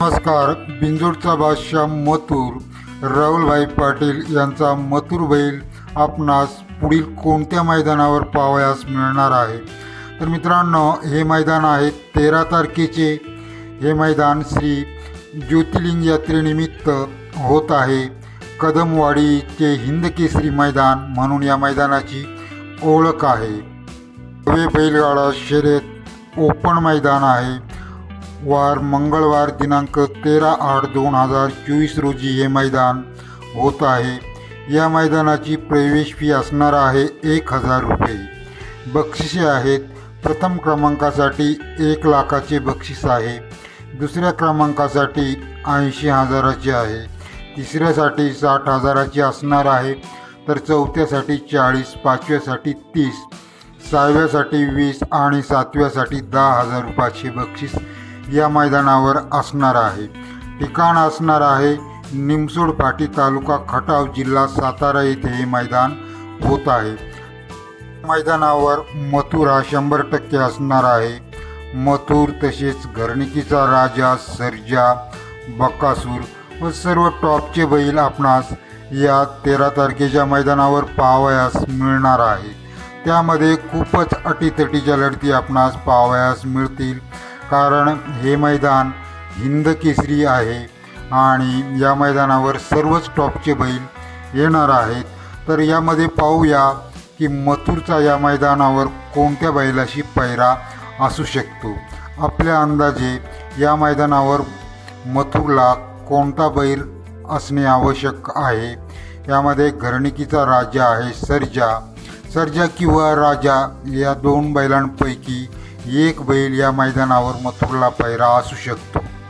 नमस्कार. बिंजोडचा बादशाह मथुर राहुलभाई पाटील यांचा मथुर बैल आपणास पुढील कोणत्या मैदानावर पाहावयास मिळणार आहे? तर मित्रांनो, हे मैदान आहे 13 तारखेचे. हे मैदान श्री ज्योतिर्लिंग यात्रेनिमित्त होत आहे. कदमवाडीचे हिंदकेसरी मैदान म्हणून या मैदानाची ओळख आहे. नवे बैलगाडा शर्यत ओपन मैदान आहे. वार मंगळवार दिनांक 13/8/2024 रोजी हे मैदान होत आहे. या मैदानाची प्रवेश फी असणार आहे 1000 रुपये. बक्षिसे आहेत. प्रथम क्रमांकासाठी 1 लाखाचे बक्षीस आहे. दुसऱ्या क्रमांकासाठी 80,000चे आहे. तिसऱ्यासाठी 60,000ची असणार आहे. तर चौथ्यासाठी 40, पाचव्यासाठी 30, 6व्यासाठी 20 आणि 7व्यासाठी 10,000 रुपयाचे बक्षीस या मैदानावर असणार आहे. ठिकाण असणार आहे निमसोड फाटी, तालुका खटाव, जिल्हा सातारा येथे हे मैदान होत आहे. मैदानावर मथुर हा 100% असणार आहे. मथुर तसेच घरणिकीचा राजा, सर्जा, बकासूर व सर्व टॉपचे बैल आपणास या 13 तारखेच्या मैदानावर पाहावयास मिळणार आहे. त्यामध्ये खूपच अटीतटीच्या लढती आपणास पाहावयास मिळतील, कारण हे मैदान हिंदकेसरी आहे आणि या मैदानावर सर्वच टॉपचे बैल येणार आहेत. तर यामध्ये पाहूया की मथुरचा या मैदानावर कोणत्या बैलाशी पैरा असू शकतो. आपल्या अंदाजे या मैदानावर मथुरला कोणता बैल असणे आवश्यक आहे? यामध्ये घरणिकीचा राजा आहे सर्जा किंवा राजा या 2 बैलांपैकी एक बैल या मैदानावर मथुरला पैरा असू शकतो.